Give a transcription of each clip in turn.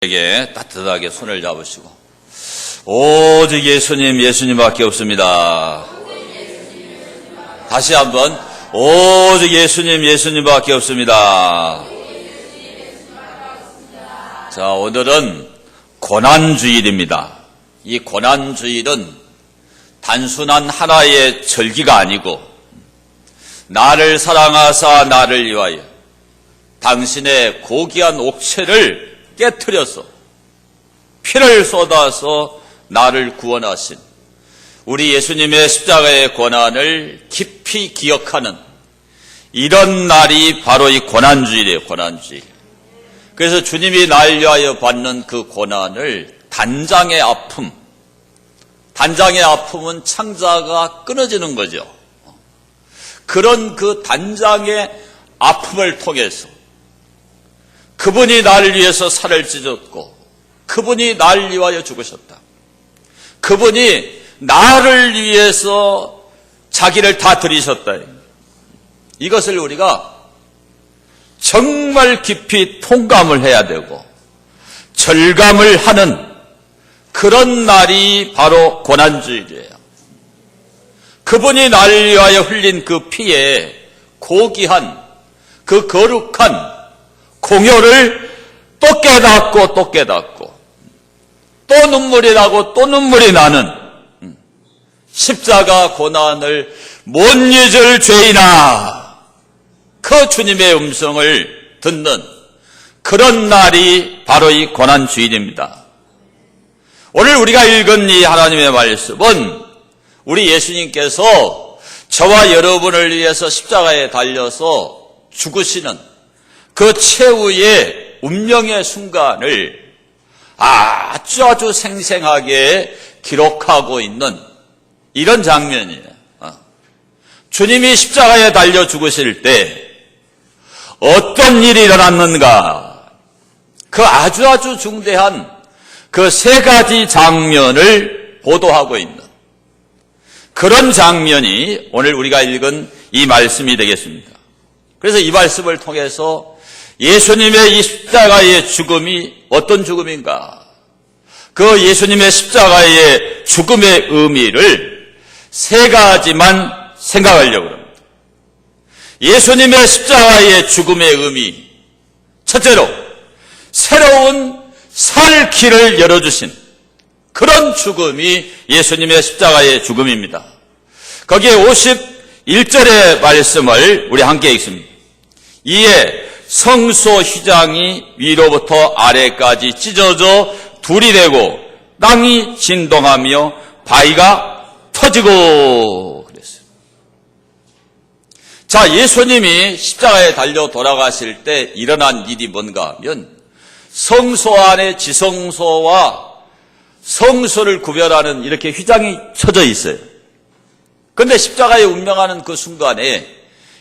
에게 따뜻하게 손을 잡으시고 오직 예수님, 예수님밖에 없습니다. 다시 한번 오직 예수님, 예수님밖에 없습니다. 자, 오늘은 고난주일입니다. 이 고난주일은 단순한 하나의 절기가 아니고 나를 사랑하사 나를 위하여 당신의 고귀한 옥체를 깨트려서 피를 쏟아서 나를 구원하신 우리 예수님의 십자가의 고난을 깊이 기억하는 이런 날이 바로 이 고난주일이에요. 고난주일. 그래서 주님이 날 위하여 받는 그 고난을 단장의 아픔, 단장의 아픔은 창자가 끊어지는 거죠. 그런 그 단장의 아픔을 통해서 그분이 나를 위해서 살을 찢었고 그분이 나를 위하여 죽으셨다. 그분이 나를 위해서 자기를 다 드리셨다. 이것을 우리가 정말 깊이 통감을 해야 되고 절감을 하는 그런 날이 바로 고난주일이에요. 그분이 나를 위하여 흘린 그 피에 고귀한 그 거룩한 공효를 또 깨닫고 또 깨닫고 또 눈물이 나고 또 눈물이 나는 십자가 고난을 못 잊을 죄인아, 그 주님의 음성을 듣는 그런 날이 바로 이 고난주일입니다. 오늘 우리가 읽은 이 하나님의 말씀은 우리 예수님께서 저와 여러분을 위해서 십자가에 달려서 죽으시는 그 최후의 운명의 순간을 아주 생생하게 기록하고 있는 이런 장면이에요. 주님이 십자가에 달려 죽으실 때 어떤 일이 일어났는가, 그 아주 중대한 그 세 가지 장면을 보도하고 있는 그런 장면이 오늘 우리가 읽은 이 말씀이 되겠습니다. 그래서 이 말씀을 통해서 예수님의 이 십자가의 죽음이 어떤 죽음인가, 그 예수님의 십자가의 죽음의 의미를 세 가지만 생각하려고 합니다. 예수님의 십자가의 죽음의 의미, 첫째로 새로운 살 길을 열어주신 그런 죽음이 예수님의 십자가의 죽음입니다. 거기에 51절의 말씀을 우리 함께 읽습니다. 이에 성소 휘장이 위로부터 아래까지 찢어져 둘이 되고 땅이 진동하며 바위가 터지고 그랬어요. 자, 예수님이 십자가에 달려 돌아가실 때 일어난 일이 뭔가 하면 성소 안에 지성소와 성소를 구별하는 이렇게 휘장이 쳐져 있어요. 그런데 십자가에 운명하는 그 순간에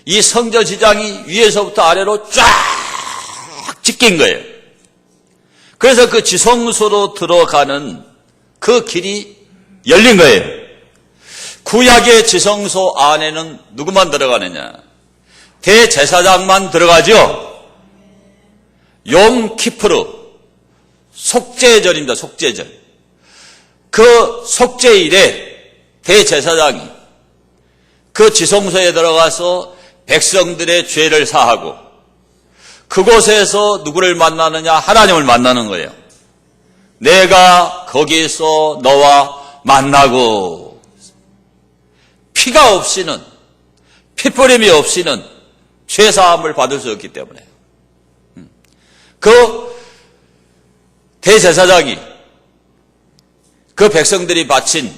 이 성전 휘장이 위에서부터 아래로 쫙 찢긴 거예요. 그래서 그 지성소로 들어가는 그 길이 열린 거예요. 구약의 지성소 안에는 누구만 들어가느냐? 대제사장만 들어가죠. 욤 키푸르, 속죄절입니다. 속죄절. 그 속죄일에 대제사장이 그 지성소에 들어가서 백성들의 죄를 사하고 그곳에서 누구를 만나느냐? 하나님을 만나는 거예요. 내가 거기서 너와 만나고, 피가 없이는, 피뿌림이 없이는 죄사함을 받을 수 없기 때문에 그 대제사장이 그 백성들이 바친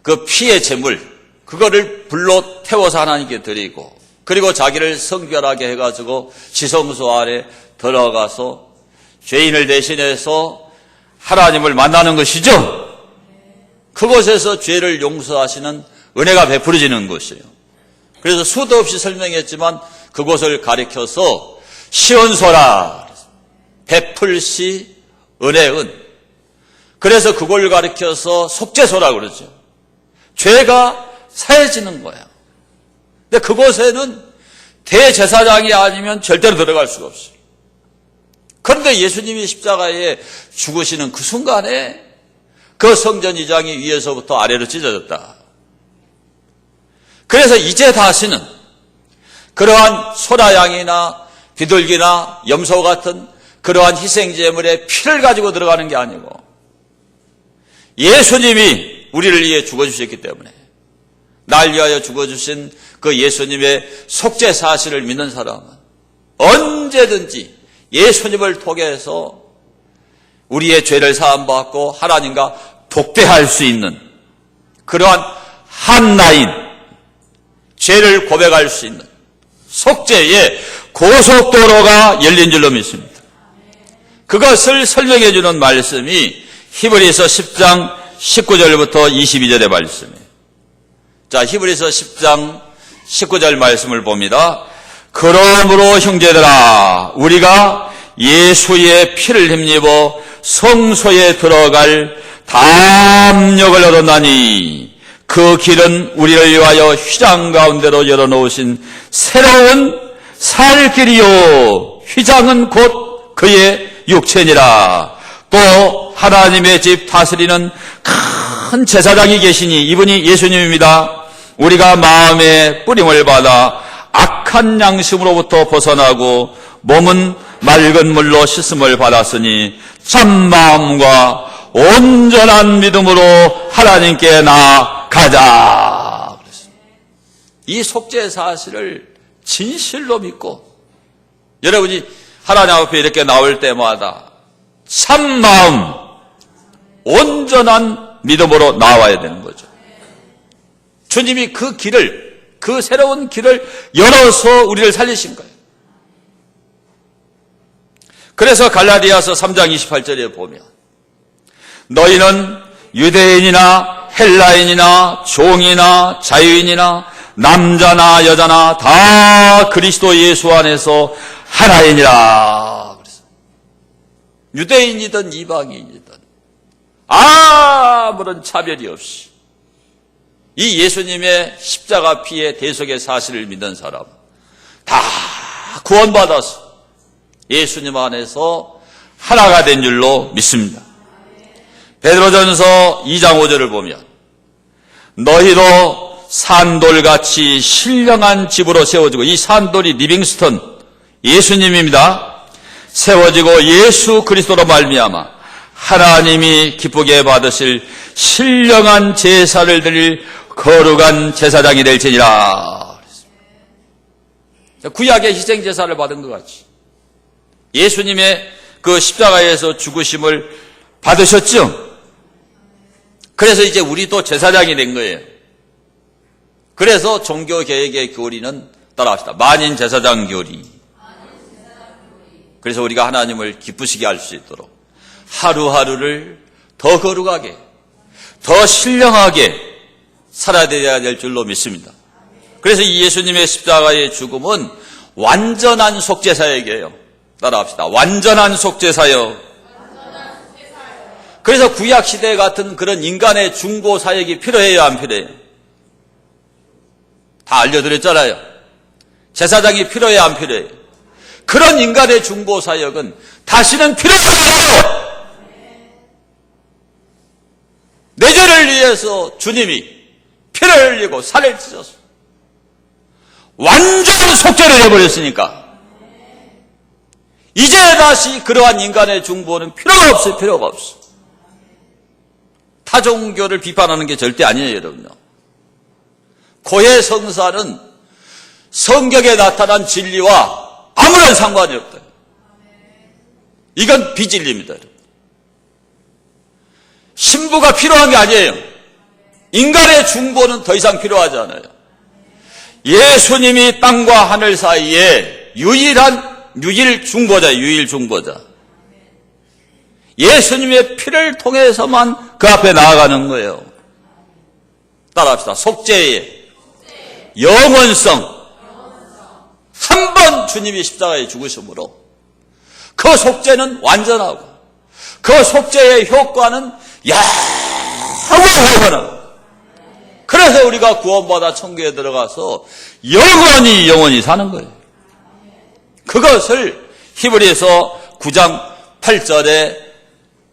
그 피의 제물, 그거를 불로 태워서 하나님께 드리고, 그리고 자기를 성결하게 해가지고 지성소 안에 들어가서 죄인을 대신해서 하나님을 만나는 것이죠. 그곳에서 죄를 용서하시는 은혜가 베풀어지는 것이에요. 그래서 수도 없이 설명했지만 그곳을 가리켜서 시온소라, 베풀시 은혜은, 그래서 그걸 가리켜서 속죄소라고 그러죠. 죄가 사해지는 거야. 근데 그곳에는 대제사장이 아니면 절대로 들어갈 수가 없어요. 그런데 예수님이 십자가에 죽으시는 그 순간에 그 성전 이장이 위에서부터 아래로 찢어졌다. 그래서 이제 다시는 그러한 소라 양이나 비둘기나 염소 같은 그러한 희생제물의 피를 가지고 들어가는 게 아니고 예수님이 우리를 위해 죽어주셨기 때문에 날 위하여 죽어주신 그 예수님의 속죄 사실을 믿는 사람은 언제든지 예수님을 통해서 우리의 죄를 사함받고 하나님과 독대할 수 있는 그러한 한 라인, 죄를 고백할 수 있는 속죄의 고속도로가 열린 줄로 믿습니다. 그것을 설명해 주는 말씀이 히브리서 10장 19절부터 22절의 말씀이에요. 자, 히브리서 10장 19절 말씀을 봅니다. 그러므로 형제들아, 우리가 예수의 피를 힘입어 성소에 들어갈 담력을 얻었나니 그 길은 우리를 위하여 휘장 가운데로 열어놓으신 새로운 살 길이요, 휘장은 곧 그의 육체니라. 또 하나님의 집 다스리는 큰 제사장이 계시니 이분이 예수님입니다. 우리가 마음의 뿌림을 받아 악한 양심으로부터 벗어나고 몸은 맑은 물로 씻음을 받았으니 참마음과 온전한 믿음으로 하나님께 나아가자. 이 속죄 사실을 진실로 믿고 여러분이 하나님 앞에 이렇게 나올 때마다 참마음, 온전한 믿음으로 나와야 되는 거죠. 주님이 그 길을, 그 새로운 길을 열어서 우리를 살리신 거예요. 그래서 갈라디아서 3장 28절에 보면 너희는 유대인이나 헬라인이나 종이나 자유인이나 남자나 여자나 다 그리스도 예수 안에서 하나이니라. 유대인이든 이방인이든 아무런 차별이 없이 이 예수님의 십자가 피의 대속의 사실을 믿는 사람 다 구원받아서 예수님 안에서 하나가 된 줄로 믿습니다. 베드로전서 2장 5절을 보면 너희도 산돌같이 신령한 집으로 세워지고, 이 산돌이 리빙스턴 예수님입니다. 세워지고 예수 그리스도로 말미암아 하나님이 기쁘게 받으실 신령한 제사를 드릴 거룩한 제사장이 될지니라. 구약의 희생 제사를 받은 것 같이 예수님의 그 십자가에서 죽으심을 받으셨죠. 그래서 이제 우리도 제사장이 된 거예요. 그래서 종교개혁의 교리는 따라합시다. 만인 제사장 교리. 그래서 우리가 하나님을 기쁘시게 할 수 있도록 하루하루를 더 거룩하게, 더 신령하게 살아야 될 줄로 믿습니다. 그래서 이 예수님의 십자가의 죽음은 완전한 속죄사역이에요. 따라합시다. 완전한 속죄사역. 그래서 구약시대 같은 그런 인간의 중보사역이 필요해요, 안 필요해요? 다 알려드렸잖아요. 제사장이 필요해요, 안 필요해요? 그런 인간의 중보사역은 다시는 필요가 없어요. 내 죄를 위해서 주님이 피를 흘리고 살을 찢어서 완전 속죄를 해버렸으니까 이제 다시 그러한 인간의 중보는 필요가 없어요. 필요가 없어. 타종교를 비판하는 게 절대 아니에요, 여러분요. 고해 성사는 성경에 나타난 진리와 아무런 상관이 없다. 이건 비진리입니다. 신부가 필요한 게 아니에요. 인간의 중보는 더 이상 필요하지 않아요. 예수님이 땅과 하늘 사이에 유일 중보자예요. 유일 중보자. 예수님의 피를 통해서만 그 앞에 나아가는 거예요. 따라합시다. 속죄의 영원성. 한 번 주님이 십자가에 죽으심으로 그 속죄는 완전하고 그 속죄의 효과는 영원하고, 그래서 우리가 구원받아 천국에 들어가서 영원히 사는 거예요. 그것을 히브리서 9장 8절에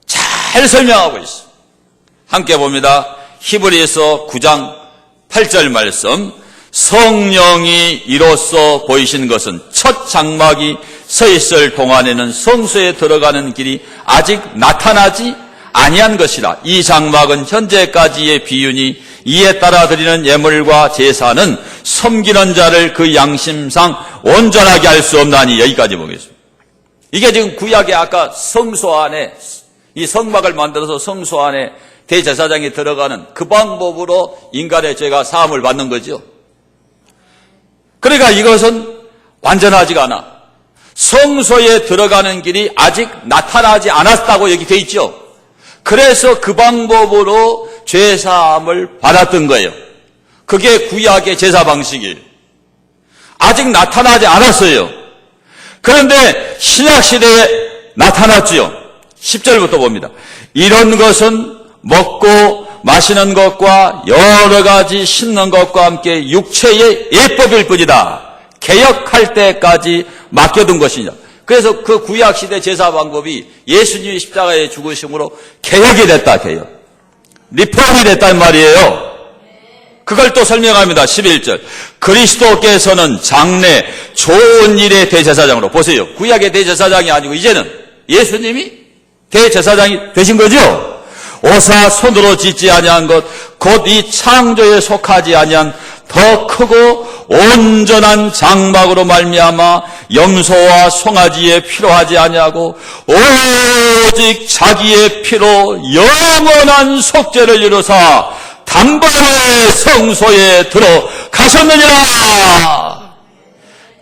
잘 설명하고 있습니다. 함께 봅니다. 히브리서 9장 8절 말씀. 성령이 이로써 보이신 것은 첫 장막이 서 있을 동안에는 성소에 들어가는 길이 아직 나타나지 아니한 것이라. 이 장막은 현재까지의 비유니 이에 따라 드리는 예물과 제사는 섬기는 자를 그 양심상 온전하게 할 수 없나니. 여기까지 보겠습니다. 이게 지금 구약의 아까 성소 안에, 이 성막을 만들어서 성소 안에 대제사장이 들어가는 그 방법으로 인간의 죄가 사함을 받는 거죠. 그러니까 이것은 완전하지가 않아. 성소에 들어가는 길이 아직 나타나지 않았다고 여기 돼 있죠. 그래서 그 방법으로 죄사함을 받았던 거예요. 그게 구약의 제사 방식이에요. 아직 나타나지 않았어요. 그런데 신약시대에 나타났지요. 10절부터 봅니다. 이런 것은 먹고 마시는 것과 여러 가지 씻는 것과 함께 육체의 예법일 뿐이다. 개혁할 때까지 맡겨둔 것이냐. 그래서 그 구약시대 제사 방법이 예수님이 십자가에 죽으심으로 개혁이 됐다. 개혁. 리폼이 됐단 말이에요. 그걸 또 설명합니다. 11절. 그리스도께서는 장래 좋은 일의 대제사장으로. 보세요. 구약의 대제사장이 아니고 이제는 예수님이 대제사장이 되신 거죠. 오사 손으로 짓지 아니한 것 곧 이 창조에 속하지 아니한 더 크고 온전한 장막으로 말미암아 염소와 송아지에 필요하지 아니하고 오직 자기의 피로 영원한 속죄를 이루사 단번에 성소에 들어가셨느니라.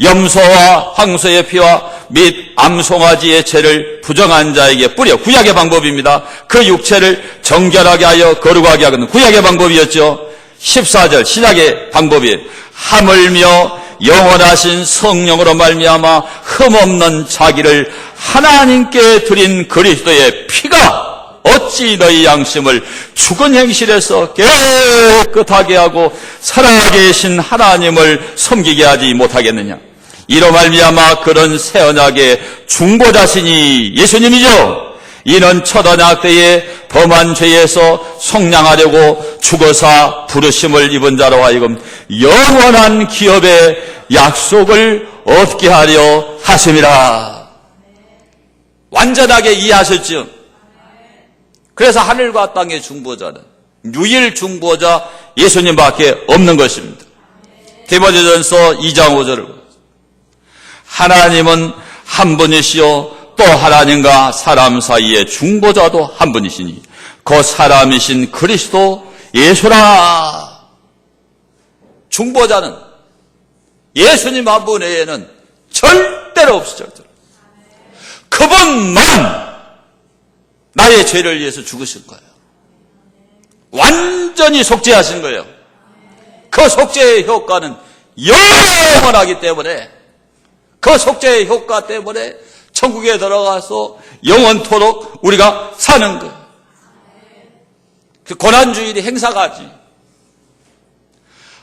염소와 황소의 피와 및 암송아지의 죄를 부정한 자에게 뿌려. 구약의 방법입니다. 그 육체를 정결하게 하여 거룩하게 하거든. 구약의 방법이었죠. 14절 신약의 방법이에요. 하물며 영원하신 성령으로 말미암아 흠없는 자기를 하나님께 드린 그리스도의 피가 어찌 너희 양심을 죽은 행실에서 깨끗하게 하고 살아계신 하나님을 섬기게 하지 못하겠느냐. 이로 말미암아 그런 새 언약의 중보자시니 예수님이죠. 이는 첫 언약 때에 범한 죄에서 속량하려고 죽어서 부르심을 입은 자로 하여금 영원한 기업의 약속을 얻게 하려 하심이라. 완전하게 이해하셨죠? 그래서 하늘과 땅의 중보자는 유일 중보자 예수님밖에 없는 것입니다. 디모데전서 2장 5절을 하나님은 한 분이시요 또 하나님과 사람 사이의 중보자도 한 분이시니 그 사람이신 그리스도 예수라. 중보자는 예수님 한 분 외에는 절대로 없어. 절대로. 그분만 나의 죄를 위해서 죽으신 거예요. 완전히 속죄하신 거예요. 그 속죄의 효과는 영원하기 때문에 그 속죄의 효과 때문에 천국에 들어가서 영원토록 우리가 사는 거예요. 그 고난주일이 행사가지.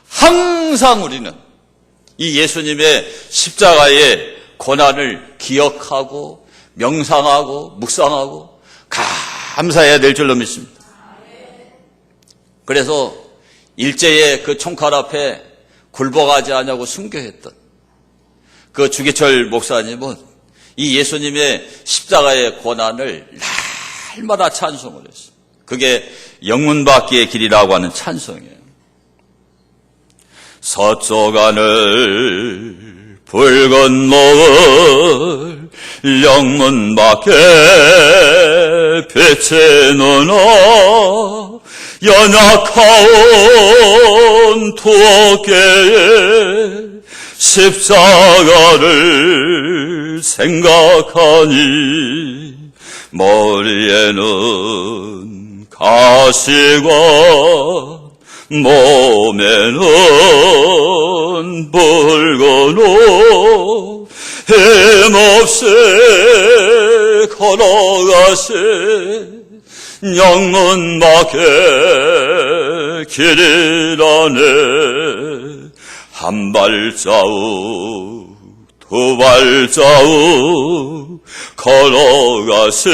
항상 우리는 이 예수님의 십자가의 고난을 기억하고 명상하고 묵상하고 감사해야 될 줄로 믿습니다. 그래서 일제의 그 총칼 앞에 굴복하지 않냐고 순교했던 그 주기철 목사님은 이 예수님의 십자가의 고난을 날마다 찬송을 했어요. 그게 영문받기의 길이라고 하는 찬송이에요. 서쪽 하늘 붉은 노을 영문 밖에 빛의 눈어 연약하온 두 어깨에 십자가를 생각하니 머리에는 가시가 몸에는 붉은 옷 힘없이 걸어가신 영문 밖에 길이라네. 한 발자국 두 발자국 걸어가신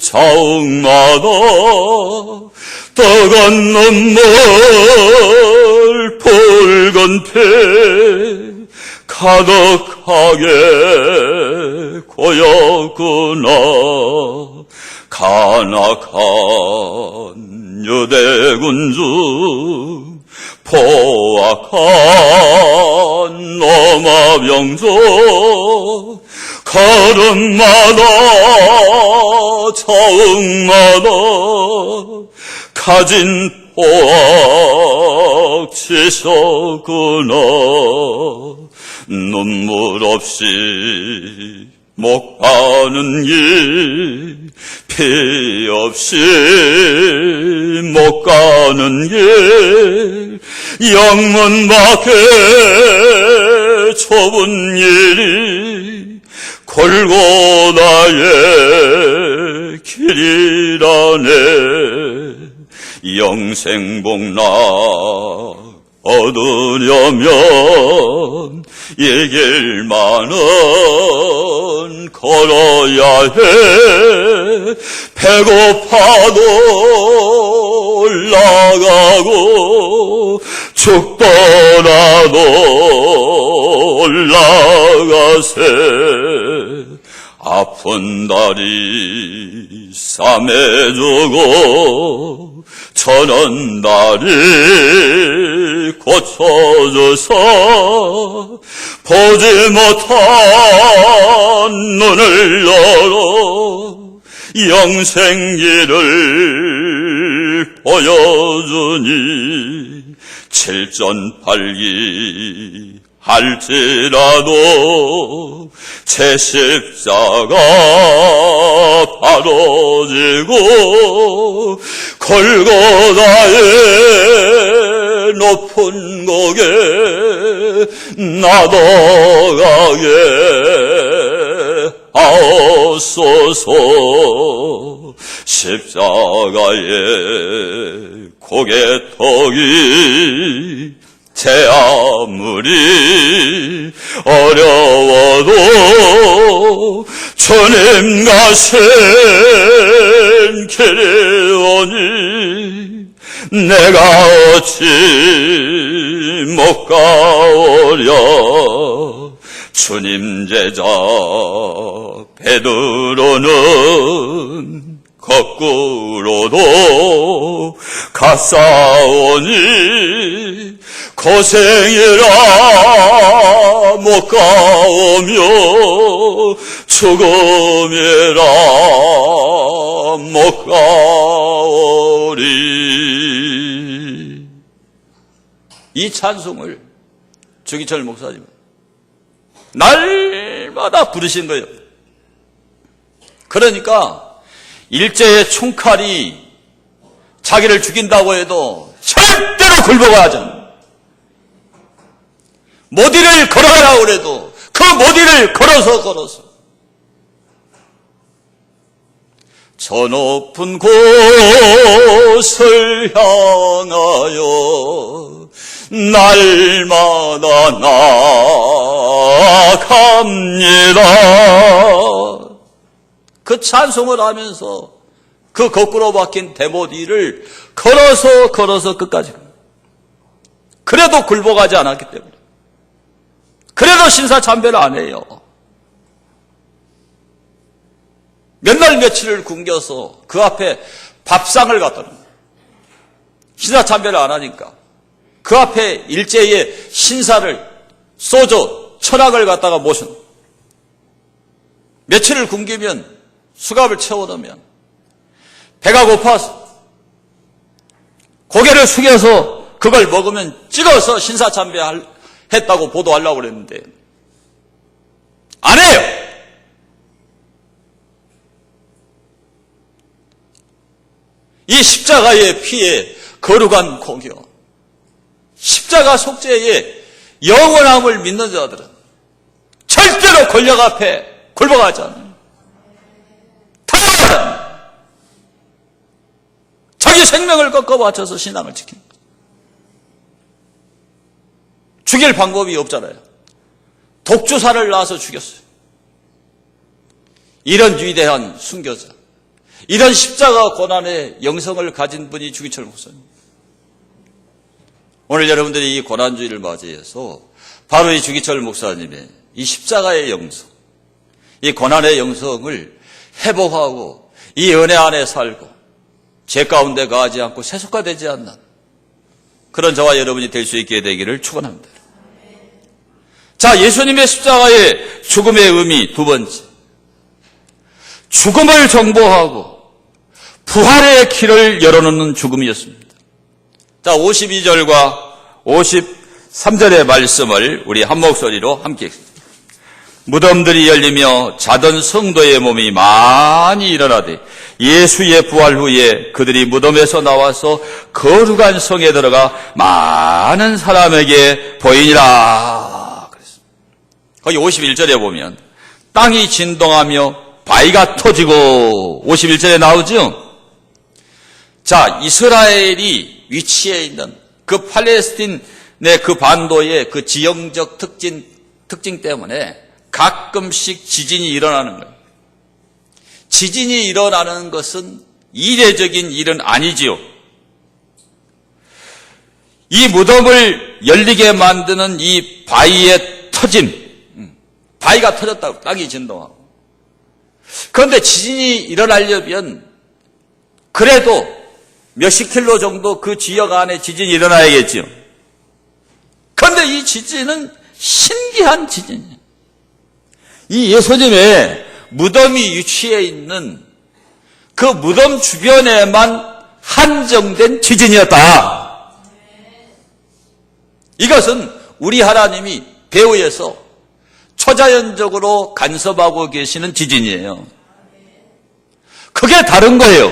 자웅마다 떠간 눈물 붉은 피 가득하게 고였구나. 간악한 유대군주 포악한 로마병조 걸음마다 자웅마다 가진 포악 치셨구나. 눈물 없이 못 가는 길, 피 없이 못 가는 길, 영문 밖에 좁은 길이 골고다의 길이라네. 영생복락 얻으려면 이 길만은 걸어야 해. 배고파도 올라가고 죽더라도 올라가세. 아픈 다리 싸매주고 저는 다리 고쳐줘서 보지 못한 눈을 열어 영생길을 보여주니 칠전팔기 할지라도 제 십자가 바로 지고 골고다의 높은 고개 나도가게 하옵소서. 십자가의 고개턱이 제 아무리 어려워도 주님 가신 길이 오니 내가 어찌 못 가오랴. 주님 제자 베드로는 거꾸로도 갔사오니 고생이라 못 가오며 죽음이라 못 가오리. 이 찬송을 주기철 목사님 날마다 부르신 거예요. 그러니까 일제의 총칼이 자기를 죽인다고 해도 절대로 굴복하지 않아요. 모디를 걸어라 그래도 그 모디를 걸어서 저 높은 곳을 향하여 날마다 나아갑니다. 그 찬송을 하면서 그 거꾸로 박힌 대모디를 걸어서 끝까지 갑니다. 그래도 굴복하지 않았기 때문에, 그래도 신사참배를 안 해요. 몇 날 며칠을 굶겨서 그 앞에 밥상을 갖다 줍니다. 신사참배를 안 하니까 그 앞에 일제의 신사를 소주 천학을 갖다가 모신, 며칠을 굶기면 수갑을 채워놓으면 배가 고파서 고개를 숙여서 그걸 먹으면 찍어서 신사참배 했다고 보도하려고 그랬는데 안 해요. 이 십자가의 피에 거룩한 공여, 십자가 속죄의 영원함을 믿는 자들은 절대로 권력 앞에 굴복하지 않아요. 자기 생명을 꺾어 바쳐서 신앙을 지킵니다. 죽일 방법이 없잖아요. 독주사를 낳아서 죽였어요. 이런 위대한 순교자, 이런 십자가 고난의 영성을 가진 분이 주기철 목사입니다. 오늘 여러분들이 이 고난주의를 맞이해서 바로 이 주기철 목사님의 이 십자가의 영성, 이 고난의 영성을 회복하고 이 은혜 안에 살고 죄 가운데 가지 않고 세속화되지 않는 그런 저와 여러분이 될 수 있게 되기를 축원합니다. 자, 예수님의 십자가의 죽음의 의미 두 번째, 죽음을 정복하고 부활의 길을 열어놓는 죽음이었습니다. 자, 52절과 53절의 말씀을 우리 한 목소리로 함께 읽습니다. 무덤들이 열리며 자던 성도의 몸이 많이 일어나되 예수의 부활 후에 그들이 무덤에서 나와서 거룩한 성에 들어가 많은 사람에게 보이니라. 그랬습니다. 거기 51절에 보면 땅이 진동하며 바위가 터지고 51절에 나오죠. 자, 이스라엘이 위치해 있는 그 팔레스틴의 그 반도의 그 지형적 특징 때문에 가끔씩 지진이 일어나는 거예요. 지진이 일어나는 것은 이례적인 일은 아니지요. 이 무덤을 열리게 만드는 이 바위의 터짐, 바위가 터졌다고 땅이 진동하고. 그런데 지진이 일어나려면 그래도 몇십 킬로 정도 그 지역 안에 지진이 일어나야겠지요. 그런데 이 지진은 신기한 지진이에요. 이 예수님의 무덤이 위치해 있는 그 무덤 주변에만 한정된 지진이었다. 이것은 우리 하나님이 배후에서 초자연적으로 간섭하고 계시는 지진이에요. 그게 다른 거예요.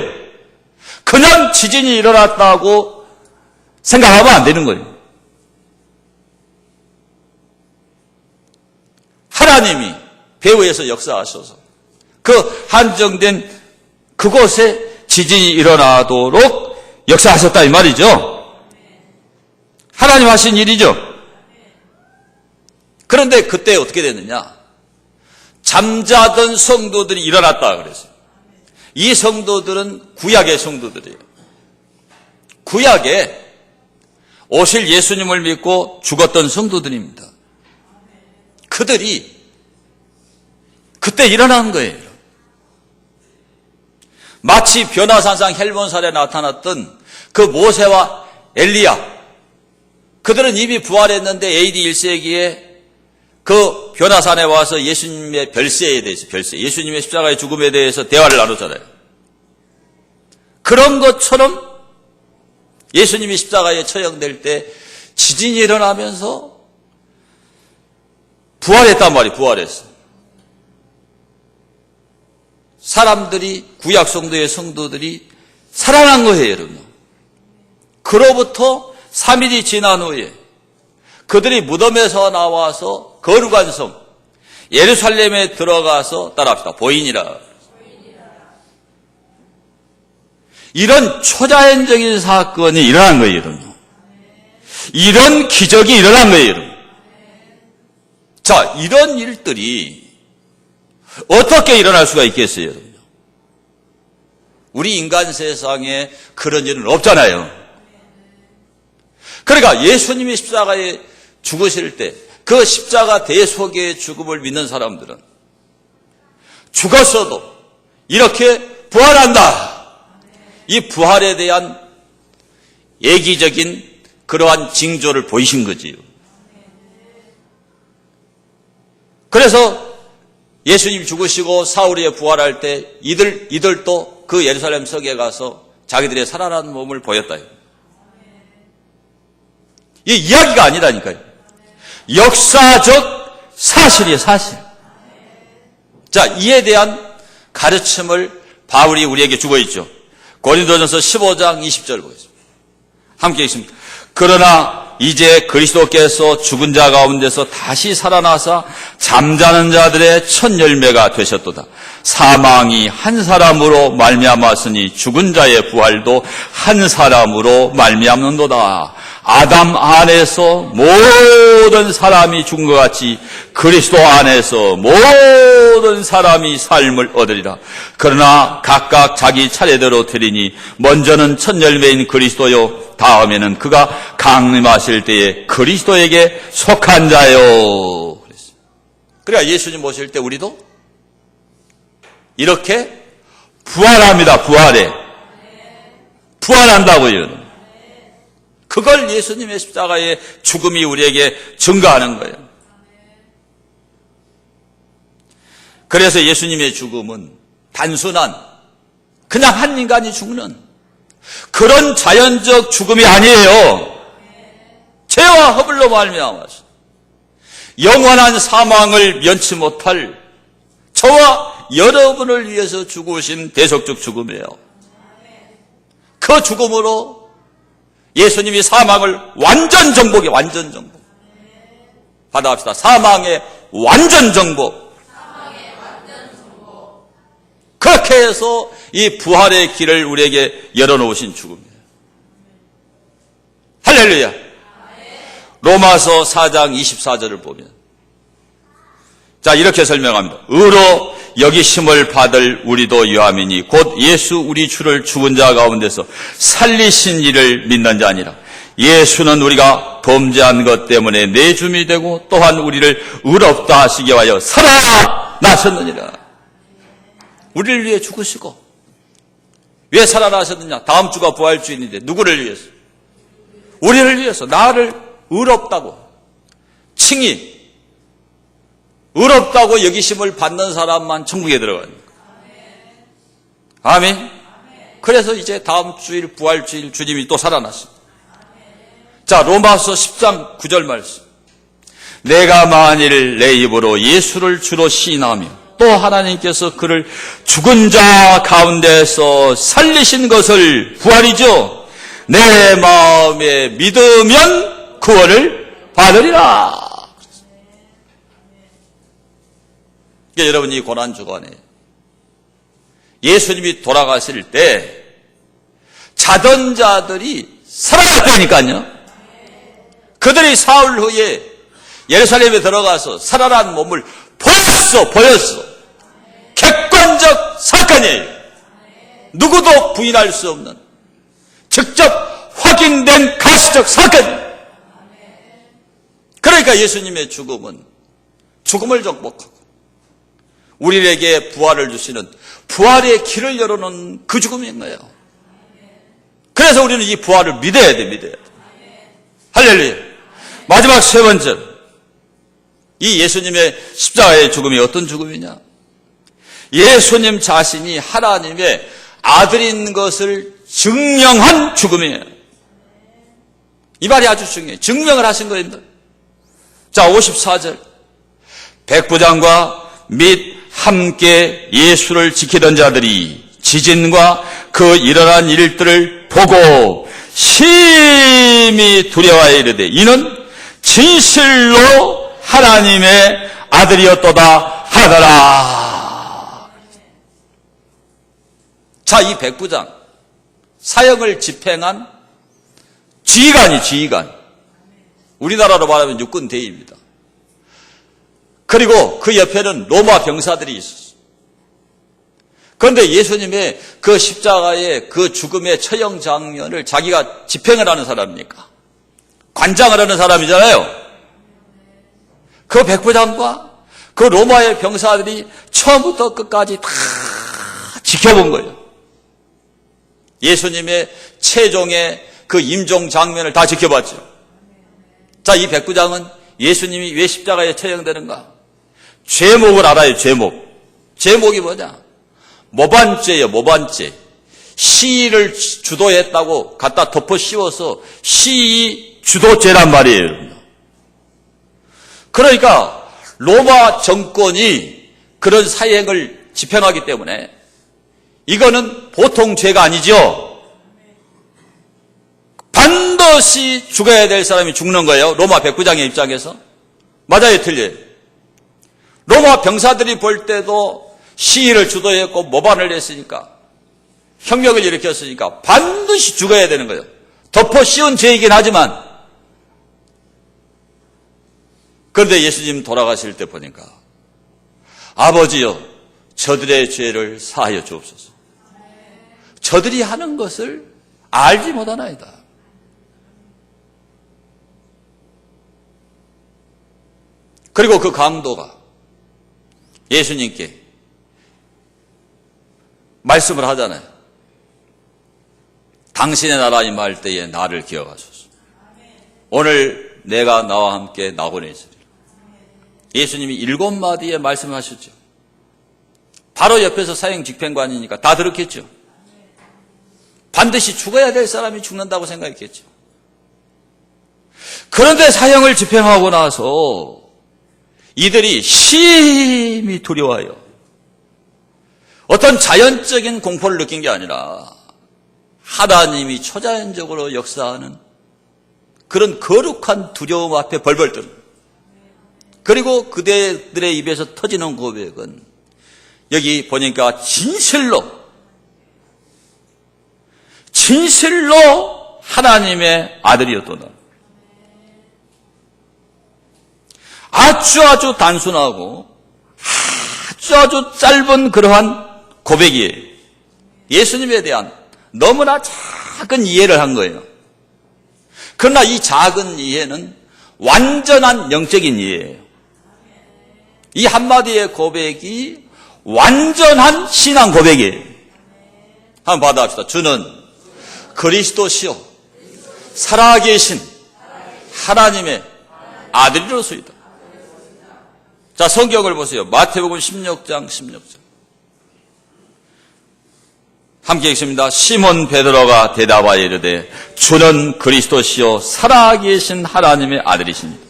그냥 지진이 일어났다고 생각하면 안 되는 거예요. 하나님이 배후에서 역사하셔서 그 한정된 그곳에 지진이 일어나도록 역사하셨다 이 말이죠. 하나님 하신 일이죠. 그런데 그때 어떻게 됐느냐? 잠자던 성도들이 일어났다 그랬어요. 이 성도들은 구약의 성도들이에요. 구약에 오실 예수님을 믿고 죽었던 성도들입니다. 그들이 그때 일어난 거예요. 마치 변화산상 헬몬산에 나타났던 그 모세와 엘리야, 그들은 이미 부활했는데 AD 1세기에 그 변화산에 와서 예수님의 별세에 대해서, 예수님의 십자가의 죽음에 대해서 대화를 나눴잖아요. 그런 것처럼 예수님이 십자가에 처형될 때 지진이 일어나면서 부활했단 말이에요. 부활했어. 사람들이, 구약 성도의 성도들이 살아난 거예요, 여러분. 그로부터 3일이 지난 후에 그들이 무덤에서 나와서 거룩한 성 예루살렘에 들어가서 따라합시다. 보이니라. 이런 초자연적인 사건이 일어난 거예요, 여러분. 이런 기적이 일어난 거예요, 여러분. 자, 이런 일들이 어떻게 일어날 수가 있겠어요, 여러분? 우리 인간 세상에 그런 일은 없잖아요. 그러니까 예수님이 십자가에 죽으실 때 그 십자가 대속의 죽음을 믿는 사람들은 죽었어도 이렇게 부활한다. 이 부활에 대한 예기적인 그러한 징조를 보이신 거지요. 그래서 예수님이 죽으시고 사울이 부활할 때 이들도 그 예루살렘 성에 가서 자기들의 살아난 몸을 보였다. 이 이야기가 아니라니까요. 역사적 사실이에요, 사실. 자, 이에 대한 가르침을 바울이 우리에게 주고 있죠. 고린도전서 15장 20절 보겠습니다. 함께 읽습니다. 그러나 이제 그리스도께서 죽은 자 가운데서 다시 살아나사 잠자는 자들의 첫 열매가 되셨도다. 사망이 한 사람으로 말미암았으니 죽은 자의 부활도 한 사람으로 말미암는도다. 아담 안에서 모든 사람이 죽은 것 같이 그리스도 안에서 모든 사람이 삶을 얻으리라. 그러나 각각 자기 차례대로 드리니 먼저는 첫 열매인 그리스도요, 다음에는 그가 강림하실 때에 그리스도에게 속한 자요. 그러니까 예수님 오실 때 우리도 이렇게 부활합니다. 부활한다고요. 그걸 예수님의 십자가의 죽음이 우리에게 증거하는 거예요. 그래서 예수님의 죽음은 단순한 그냥 한 인간이 죽는 그런 자연적 죽음이 아니에요. 죄와 허물로 말미암아서 영원한 사망을 면치 못할 저와 여러분을 위해서 죽으신 대속적 죽음이에요. 그 죽음으로 예수님이 사망을 완전 정복. 받아갑시다. 사망의 완전 정복. 그렇게 해서 이 부활의 길을 우리에게 열어놓으신 죽음이에요. 할렐루야. 로마서 4장 24절을 보면 자, 이렇게 설명합니다. 의로 여기심을 받을 우리도 유함이니 곧 예수 우리 주를 죽은 자 가운데서 살리신 이를 믿는 자 아니라 예수는 우리가 범죄한 것 때문에 내줌이 되고 또한 우리를 의롭다 하시기 위하여 살아나셨느니라. 우리를 위해 죽으시고 왜 살아나셨느냐? 다음 주가 부활주일인데 누구를 위해서? 우리를 위해서. 나를 의롭다고 칭히 의롭다고 여기심을 받는 사람만 천국에 들어갑니다. 아멘. 그래서 이제 다음 주일 부활주일 주님이 또 살아났습니다. 자, 로마서 10장 9절 말씀. 내가 만일 내 입으로 예수를 주로 시인하며 또 하나님께서 그를 죽은 자 가운데서 살리신 것을 부활이죠. 내 마음에 믿으면 구원을 받으리라. 그러니까 여러분, 이 고난 주간에 예수님이 돌아가실 때 자던 자들이 살아났다니까요. 그들이 사흘 후에 예루살렘에 들어가서 살아난 몸을 보였어. 객관적 사건이에요. 누구도 부인할 수 없는 직접 확인된 가시적 사건이에요. 그러니까 예수님의 죽음은 죽음을 정복하고 우리에게 부활을 주시는 부활의 길을 열어놓은 그 죽음인 거예요. 그래서 우리는 이 부활을 믿어야 돼. 할렐루야. 마지막 세 번째, 이 예수님의 십자가의 죽음이 어떤 죽음이냐? 예수님 자신이 하나님의 아들인 것을 증명한 죽음이에요. 이 말이 아주 중요해요. 증명을 하신 거예요. 자, 54절. 백부장과 및 함께 예수를 지키던 자들이 지진과 그 일어난 일들을 보고 심히 두려워하여 이르되 이는 진실로 하나님의 아들이었도다 하더라. 자, 이 백부장 사형을 집행한 지휘관. 우리나라로 말하면 육군 대위입니다. 그리고 그 옆에는 로마 병사들이 있었어요. 그런데 예수님의 그 십자가의 그 죽음의 처형 장면을 자기가 집행을 하는 사람입니까? 관장을 하는 사람이잖아요. 그 백부장과 그 로마의 병사들이 처음부터 끝까지 다 지켜본 거예요. 예수님의 최종의 그 임종 장면을 다 지켜봤죠. 자, 이 백부장은 예수님이 왜 십자가에 처형되는가? 죄목을 알아요. 제목이 뭐냐? 모반죄예요. 시위를 주도했다고 갖다 덮어 씌워서 시위 주도죄란 말이에요. 그러니까 로마 정권이 그런 사형을 집행하기 때문에 이거는 보통 죄가 아니죠. 반드시 죽어야 될 사람이 죽는 거예요. 로마 백부장의 입장에서. 맞아요, 틀려요? 로마 병사들이 볼 때도 시위를 주도했고 모반을 했으니까, 혁명을 일으켰으니까 반드시 죽어야 되는 거예요. 덮어 씌운 죄이긴 하지만 그런데 예수님 돌아가실 때 보니까 아버지여 저들의 죄를 사하여 주옵소서. 저들이 하는 것을 알지 못하나이다. 그리고 그 강도가 예수님께 말씀을 하잖아요. 당신의 나라 임할 때에 나를 기억하소서. 오늘 내가 나와 함께 낙원에 있으리라. 예수님이 7마디의 말씀을 하셨죠. 바로 옆에서 사형 집행관이니까 다 들었겠죠. 반드시 죽어야 될 사람이 죽는다고 생각했겠죠. 그런데 사형을 집행하고 나서 이들이 심히 두려워요. 어떤 자연적인 공포를 느낀 게 아니라 하나님이 초자연적으로 역사하는 그런 거룩한 두려움 앞에 벌벌 떠는, 그리고 그들의 입에서 터지는 고백은 여기 보니까 진실로 하나님의 아들이었도다. 아주 단순하고 아주 짧은 그러한 고백이에요. 예수님에 대한 너무나 작은 이해를 한 거예요. 그러나 이 작은 이해는 완전한 영적인 이해예요. 이 한마디의 고백이 완전한 신앙 고백이에요. 한번 받아봅시다. 주는 그리스도시요 살아계신 하나님의 아들이로소이다. 자, 성경을 보세요. 마태복음 16장 16절. 함께 읽습니다. 시몬 베드로가 대답하여 이르되 주는 그리스도시요 살아계신 하나님의 아들이십니다.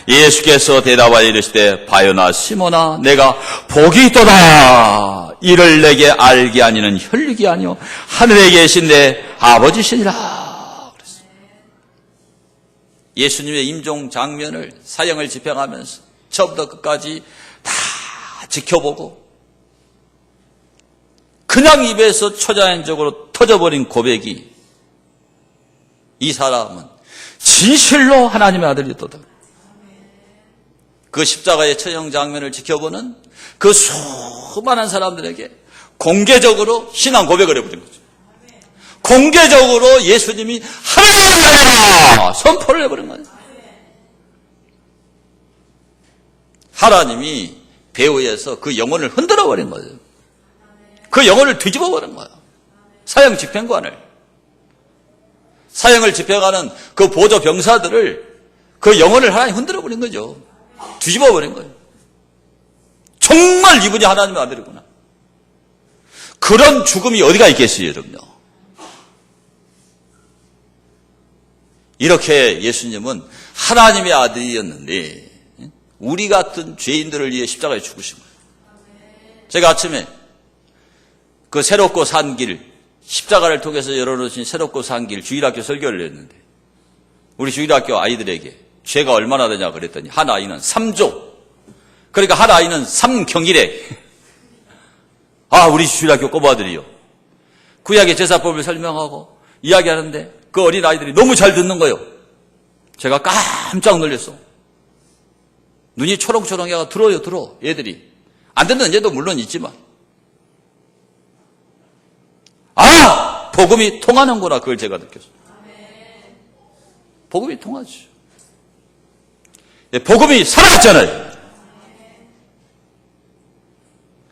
예수께서 대답하여 이르시되 바요나 시몬아 내가 복이 있도다. 이를 내게 알게 하니는 혈육이 아니요 하늘에 계신 내 아버지시니라. 그랬어요. 예수님의 임종 장면을 사형을 집행하면서 처음부터 끝까지 다 지켜보고 그냥 입에서 초자연적으로 터져버린 고백이, 이 사람은 진실로 하나님의 아들이었다. 그 십자가의 처형 장면을 지켜보는 그 수많은 사람들에게 공개적으로 신앙 고백을 해버린 거죠. 공개적으로 예수님이 하나님의 아들이다 선포를 해버린 거예요. 하나님이 배후에서 그 영혼을 흔들어 버린 거예요. 그 영혼을 뒤집어 버린 거예요. 사형 집행관을, 사형을 집행하는 그 보조 병사들을, 그 영혼을 하나님 흔들어 버린 거죠. 뒤집어 버린 거예요. 정말 이분이 하나님의 아들이구나. 그런 죽음이 어디가 있겠어요, 여러분요. 이렇게 예수님은 하나님의 아들이었는데 우리 같은 죄인들을 위해 십자가에 죽으신 거예요. 제가 아침에 그 새롭고 산 길, 십자가를 통해서 열어놓으신 새롭고 산 길 주일학교 설교를 했는데 우리 주일학교 아이들에게 죄가 얼마나 되냐 그랬더니 한 아이는 3조, 그러니까 한 아이는 3경일에 우리 주일학교 꼬마들이요. 구약의 제사법을 설명하고 이야기하는데 그 어린 아이들이 너무 잘 듣는 거예요. 제가 깜짝 놀랐어. 눈이 초롱초롱해가 들어 얘들이. 안 듣는 얘도 물론 있지만 복음이 통하는구나, 그걸 제가 느꼈어요. 복음이 통하죠. 복음이 살아있잖아요.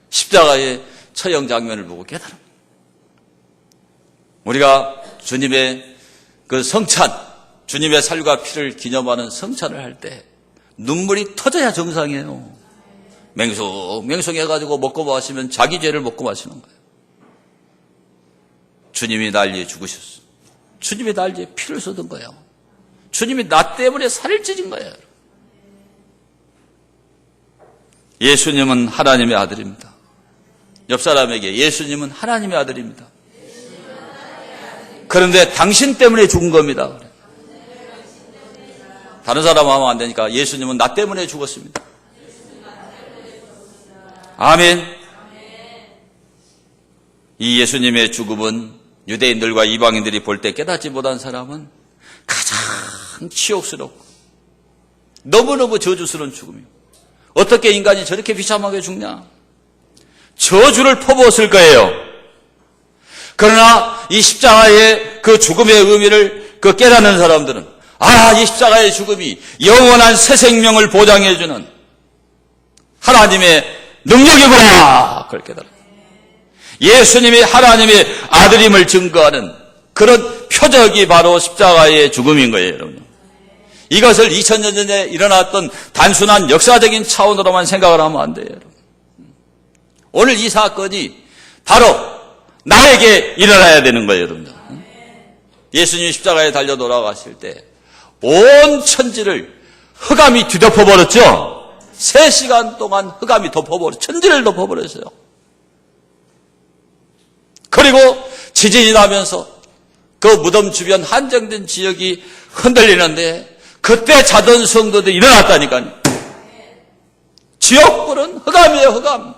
십자가의 처형 장면을 보고 깨달은 우리가 주님의 그 성찬, 주님의 살과 피를 기념하는 성찬을 할 때 눈물이 터져야 정상이에요. 맹숭해가지고 먹고 마시면 자기 죄를 먹고 마시는 거예요. 주님이 날 위해 죽으셨어. 주님이 날 위해 피를 쏟은 거예요. 주님이 나 때문에 살을 찢은 거예요. 예수님은 하나님의 아들입니다. 옆 사람에게 예수님은 하나님의 아들입니다. 그런데 당신 때문에 죽은 겁니다. 다른 사람 하면 안 되니까 예수님은 나 때문에 죽었습니다. 아멘. 이 예수님의 죽음은 유대인들과 이방인들이 볼 때 깨닫지 못한 사람은 가장 치욕스럽고 너무너무 저주스러운 죽음이에요. 어떻게 인간이 저렇게 비참하게 죽냐? 저주를 퍼부었을 거예요. 그러나 이 십자가의 그 죽음의 의미를 깨닫는 사람들은 이 십자가의 죽음이 영원한 새 생명을 보장해주는 하나님의 능력이구나. 그걸 깨달아요. 예수님이 하나님의 아들임을 증거하는 그런 표적이 바로 십자가의 죽음인 거예요, 여러분. 이것을 2000년 전에 일어났던 단순한 역사적인 차원으로만 생각을 하면 안 돼요, 여러분. 오늘 이 사건이 바로 나에게 일어나야 되는 거예요, 여러분. 예수님이 십자가에 달려 돌아가실 때 온 천지를 흑암이 뒤덮어버렸죠. 3시간 동안 흑암이 천지를 덮어버렸어요. 그리고 지진이 나면서 그 무덤 주변 한정된 지역이 흔들리는데 그때 자던 성도들이 일어났다니까요. 지옥불은 흑암이에요, 흑암.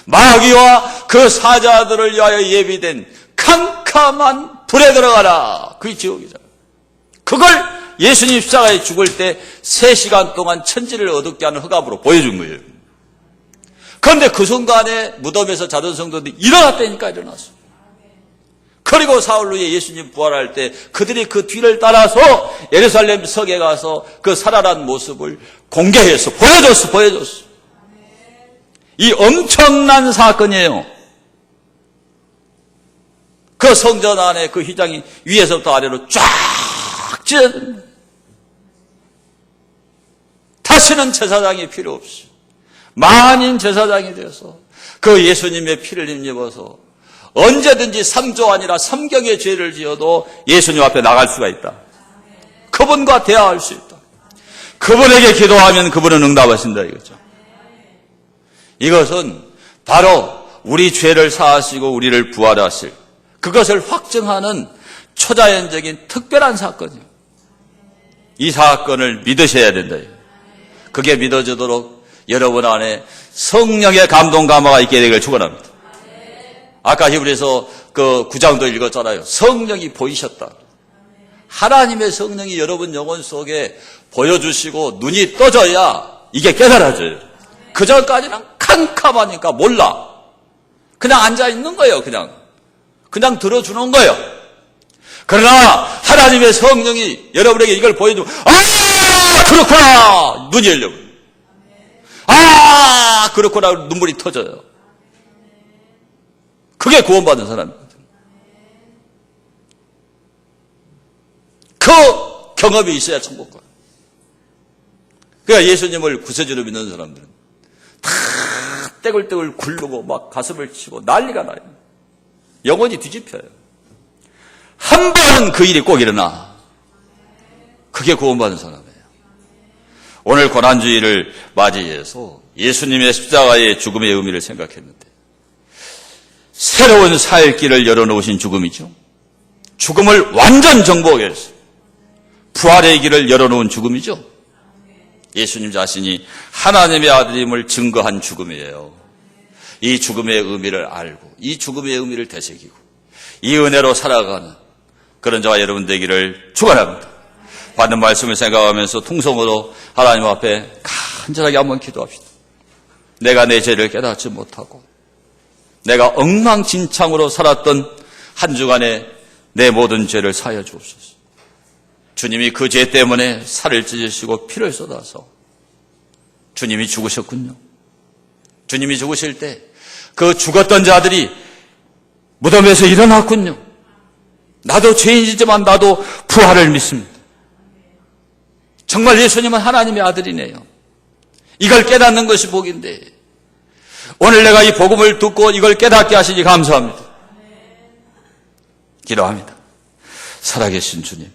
마귀와 그 사자들을 위하여 예비된 캄캄한 불에 들어가라. 그게 지옥이잖아요. 그걸 예수님 십자가에 죽을 때 3시간 동안 천지를 어둡게 하는 흑암으로 보여준 거예요. 그런데 그 순간에 무덤에서 자던 성도들이 일어났다니까, 일어났어. 그리고 사흘 후에 예수님 부활할 때 그들이 그 뒤를 따라서 예루살렘 성에 가서 그 살아난 모습을 공개해서 보여줬어. 이 엄청난 사건이에요. 그 성전 안에 그 휘장이 위에서부터 아래로 쫙 찢어집니다. 다시는 제사장이 필요 없이 만인 제사장이 되어서 그 예수님의 피를 힘입어서 언제든지 3조 아니라 3경의 죄를 지어도 예수님 앞에 나갈 수가 있다. 그분과 대화할 수 있다. 그분에게 기도하면 그분은 응답하신다 이거죠. 이것은 바로 우리 죄를 사하시고 우리를 부활하실 그것을 확증하는 초자연적인 특별한 사건이에요. 이 사건을 믿으셔야 된다. 그게 믿어지도록 여러분 안에 성령의 감동 감화가 있게 되기를 축원합니다. 아까 히브리서 그 9장도 읽었잖아요. 성령이 보이셨다. 하나님의 성령이 여러분 영혼 속에 보여주시고 눈이 떠져야 이게 깨달아져요. 그 전까지는 캄캄하니까 몰라. 그냥 앉아있는 거예요. 그냥 들어주는 거예요. 그러나 하나님의 성령이 여러분에게 이걸 보여주면 그렇구나 눈이 열려요. 그렇구나 눈물이 터져요. 그게 구원받은 사람입니다. 그 경험이 있어야 천국 가요. 그러니까 예수님을 구세주로 믿는 사람들은 다 떼굴떼굴 굴르고 막 가슴을 치고 난리가 나요. 영혼이 뒤집혀요. 한 번은 그 일이 꼭 일어나. 그게 구원받은 사람이에요. 오늘 고난주의를 맞이해서 예수님의 십자가의 죽음의 의미를 생각했는데 새로운 살 길을 열어놓으신 죽음이죠. 죽음을 완전 정복하게 했어요. 부활의 길을 열어놓은 죽음이죠. 예수님 자신이 하나님의 아들임을 증거한 죽음이에요. 이 죽음의 의미를 알고 이 죽음의 의미를 되새기고 이 은혜로 살아가는 그런 저와 여러분 되기를 축원합니다. 받는 말씀을 생각하면서 통성으로 하나님 앞에 간절하게 한번 기도합시다. 내가 내 죄를 깨닫지 못하고 내가 엉망진창으로 살았던 한 주간에 내 모든 죄를 사하여 주옵소서. 주님이 그 죄 때문에 살을 찢으시고 피를 쏟아서 주님이 죽으셨군요. 주님이 죽으실 때 그 죽었던 자들이 무덤에서 일어났군요. 나도 죄인이지만 나도 부활을 믿습니다. 정말 예수님은 하나님의 아들이네요. 이걸 깨닫는 것이 복인데 오늘 내가 이 복음을 듣고 이걸 깨닫게 하시니 감사합니다. 기도합니다. 살아계신 주님,